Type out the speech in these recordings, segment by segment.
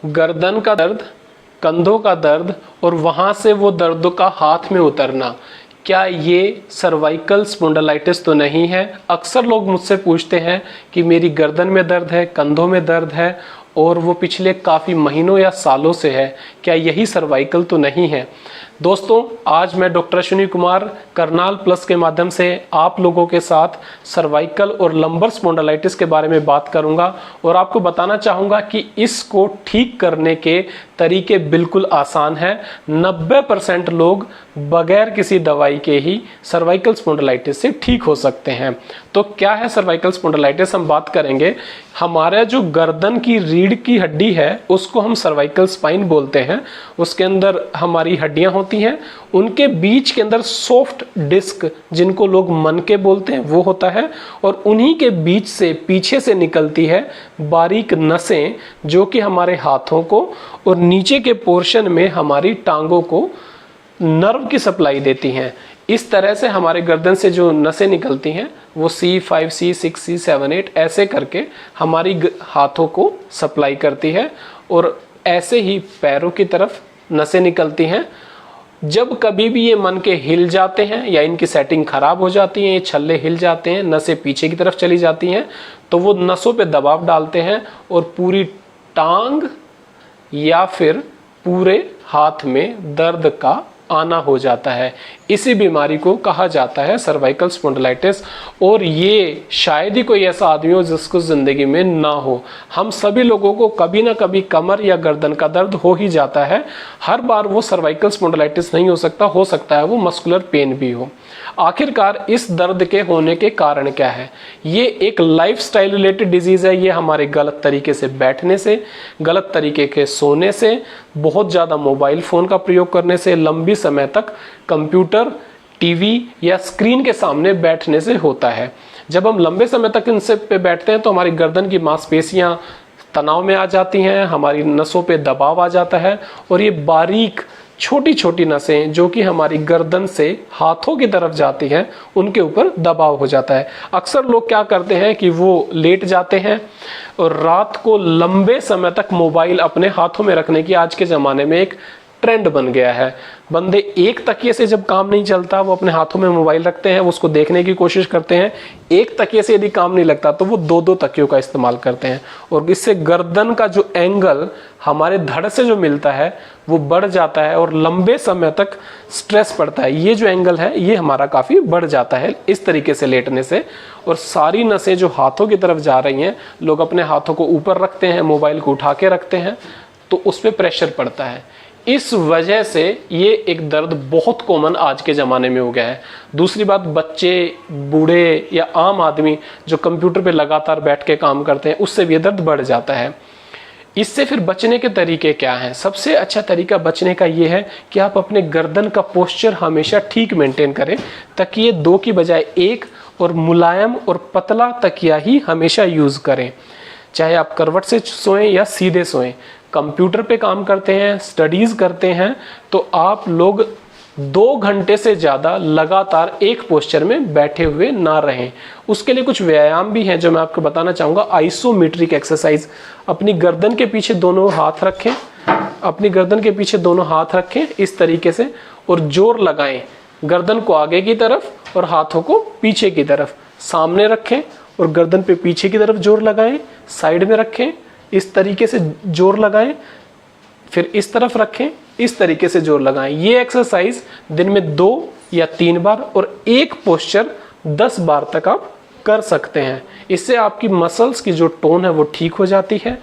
गर्दन का दर्द, कंधों का दर्द और वहाँ से वो दर्द का हाथ में उतरना, क्या ये सर्वाइकल स्पॉन्डिलाइटिस तो नहीं है? अक्सर लोग मुझसे पूछते हैं कि मेरी गर्दन में दर्द है, कंधों में दर्द है और वो पिछले काफ़ी महीनों या सालों से है, क्या यही सर्वाइकल तो नहीं है? दोस्तों, आज मैं डॉक्टर अश्विनी कुमार करनाल प्लस के माध्यम से आप लोगों के साथ सर्वाइकल और लंबर स्पॉन्डिलाइटिस के बारे में बात करूंगा और आपको बताना चाहूँगा कि इसको ठीक करने के तरीके बिल्कुल आसान हैं। 90% लोग बगैर किसी दवाई के ही सर्वाइकल स्पॉन्डिलाइटिस से ठीक हो सकते हैं। तो क्या है सर्वाइकल स्पॉन्डिलाइटिस? हम बात करेंगे। हमारा जो गर्दन की रीढ़ की हड्डी है उसको हम सर्वाइकल स्पाइन बोलते हैं। उसके अंदर हमारी हड्डियां होती हैं, उनके बीच के अंदर सॉफ्ट डिस्क, जिनको लोग मनके बोलते हैं, वो होता है और उन्हीं के बीच से पीछे से निकलती है बारीक नसें, जो कि हमारे हाथों को और नीचे के पोर्शन में हमारी टांगों को नर्व की सप्लाई देती हैं। इस तरह से हमारे गर्दन से जो नसें निकलती हैं वो C5, C6, C7, 8 ऐसे करके हमारी हाथों को सप्लाई करती है और ऐसे ही पैरों की तरफ नसें निकलती हैं। जब कभी भी ये मन के हिल जाते हैं या इनकी सेटिंग खराब हो जाती है, ये छल्ले हिल जाते हैं, नसें पीछे की तरफ चली जाती हैं, तो वो नसों पे दबाव डालते हैं और पूरी टांग या फिर पूरे हाथ में दर्द का आना हो जाता है। इसी बीमारी को कहा जाता है सर्वाइकल स्पॉन्डिलाइटिस और ये शायद ही कोई ऐसा आदमी हो जिसको जिंदगी में ना हो। हम सभी लोगों को कभी ना कभी कमर या गर्दन का दर्द हो ही जाता है। हर बार वो सर्वाइकल स्पॉन्डिलाइटिस नहीं हो सकता है वो मस्कुलर पेन भी हो। आखिरकार इस दर्द के होने के कारण क्या है? ये एक लाइफस्टाइल रिलेटेड डिजीज है। ये हमारे गलत तरीके से बैठने से, गलत तरीके के सोने से, बहुत ज़्यादा मोबाइल फ़ोन का प्रयोग करने से, लंबी समय तक कंप्यूटर, टीवी या स्क्रीन के सामने बैठने से होता है। जब हम लंबे समय तक इनसे पे बैठते हैं तो हमारी गर्दन की मांसपेशियां तनाव में आ जाती हैं, हमारी नसों पे दबाव आ जाता है और ये बारीक छोटी छोटी नसें जो कि हमारी गर्दन से हाथों की तरफ जाती हैं, उनके ऊपर दबाव हो जाता है। अक्सर लोग क्या करते हैं कि वो लेट जाते हैं और रात को लंबे समय तक मोबाइल अपने हाथों में रखने की आज के ज़माने में एक ट्रेंड बन गया है। बंदे एक तकिए से जब काम नहीं चलता वो अपने हाथों में मोबाइल रखते हैं, उसको देखने की कोशिश करते हैं। एक तकिए से यदि काम नहीं लगता तो वो दो दो तकियों का इस्तेमाल करते हैं और इससे गर्दन का जो एंगल हमारे धड़ से जो मिलता है वो बढ़ जाता है और लंबे समय तक स्ट्रेस पड़ता है। ये जो एंगल है ये हमारा काफ़ी बढ़ जाता है इस तरीके से लेटने से और सारी नसें जो हाथों की तरफ जा रही हैं, लोग अपने हाथों को ऊपर रखते हैं, मोबाइल को उठा के रखते हैं तो उस पर प्रेशर पड़ता है। इस वजह से ये एक दर्द बहुत कॉमन आज के ज़माने में हो गया है। दूसरी बात, बच्चे, बूढ़े या आम आदमी जो कंप्यूटर पे लगातार बैठ के काम करते हैं उससे भी ये दर्द बढ़ जाता है। इससे फिर बचने के तरीके क्या हैं? सबसे अच्छा तरीका बचने का ये है कि आप अपने गर्दन का पोस्चर हमेशा ठीक मेंटेन करें, तकिए 2 की बजाय 1 और मुलायम और पतला तकिया ही हमेशा यूज़ करें। चाहे आप करवट से सोएं या सीधे सोएं, कंप्यूटर पे काम करते हैं, स्टडीज़ करते हैं, तो आप लोग 2 घंटे से ज़्यादा लगातार एक पोस्चर में बैठे हुए ना रहें। उसके लिए कुछ व्यायाम भी हैं जो मैं आपको बताना चाहूँगा। Isometric exercise. अपनी गर्दन के पीछे दोनों हाथ रखें, अपनी गर्दन के पीछे दोनों हाथ रखें इस तरीके से और जोर लगाएं। गर्दन को आगे की तरफ और हाथों को पीछे की तरफ। सामने रखें और गर्दन पे पीछे की तरफ जोर लगाएं, साइड में रखें, इस तरीके से जोर लगाएं, फिर इस तरफ रखें, इस तरीके से जोर लगाएं। ये एक्सरसाइज दिन में 2 या 3 बार और एक पोस्चर 10 बार तक आप कर सकते हैं। इससे आपकी मसल्स की जो टोन है वो ठीक हो जाती है,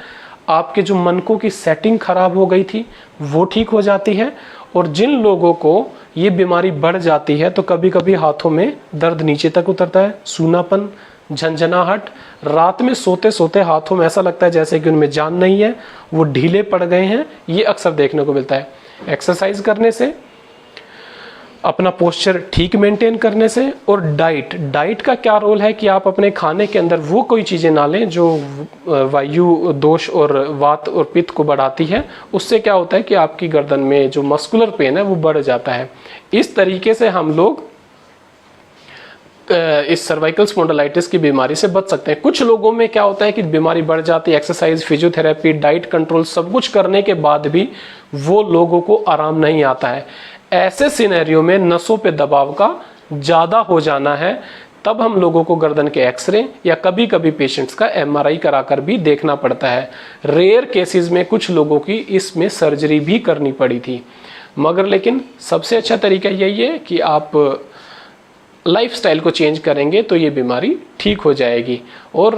आपके जो मनकों की सेटिंग खराब हो गई थी वो ठीक हो जाती है और जिन लोगों को ये बीमारी बढ़ जाती है तो कभी कभी हाथों में दर्द नीचे तक उतरता है, सूनापन, झंझनाहट, रात में सोते सोते हाथों में ऐसा लगता है जैसे कि उनमें जान नहीं है, वो ढीले पड़ गए हैं, ये अक्सर देखने को मिलता है। एक्सरसाइज करने से, अपना पोस्चर ठीक मेंटेन करने से और डाइट का क्या रोल है कि आप अपने खाने के अंदर वो कोई चीज़ें ना लें जो वायु दोष और वात और पित्त को बढ़ाती है। उससे क्या होता है कि आपकी गर्दन में जो मस्कुलर पेन है वो बढ़ जाता है। इस तरीके से हम लोग इस सर्वाइकल स्पॉन्डिलाइटिस की बीमारी से बच सकते हैं। कुछ लोगों में क्या होता है कि बीमारी बढ़ जाती है, एक्सरसाइज, फिजियोथेरेपी, डाइट कंट्रोल सब कुछ करने के बाद भी वो लोगों को आराम नहीं आता है। ऐसे सिनेरियो में नसों पे दबाव का ज़्यादा हो जाना है, तब हम लोगों को गर्दन के एक्सरे या कभी कभी पेशेंट्स का एमआरआई कराकर भी देखना पड़ता है। रेयर केसेस में कुछ लोगों की इसमें सर्जरी भी करनी पड़ी थी, मगर लेकिन सबसे अच्छा तरीका यही है कि आप लाइफस्टाइल को चेंज करेंगे तो ये बीमारी ठीक हो जाएगी। और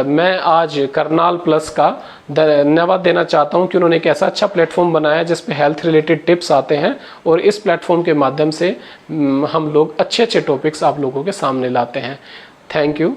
मैं आज करनाल प्लस का धन्यवाद देना चाहता हूँ कि उन्होंने एक ऐसा अच्छा प्लेटफॉर्म बनाया जिस पे हेल्थ रिलेटेड टिप्स आते हैं, और इस प्लेटफॉर्म के माध्यम से हम लोग अच्छे अच्छे टॉपिक्स आप लोगों के सामने लाते हैं। Thank you.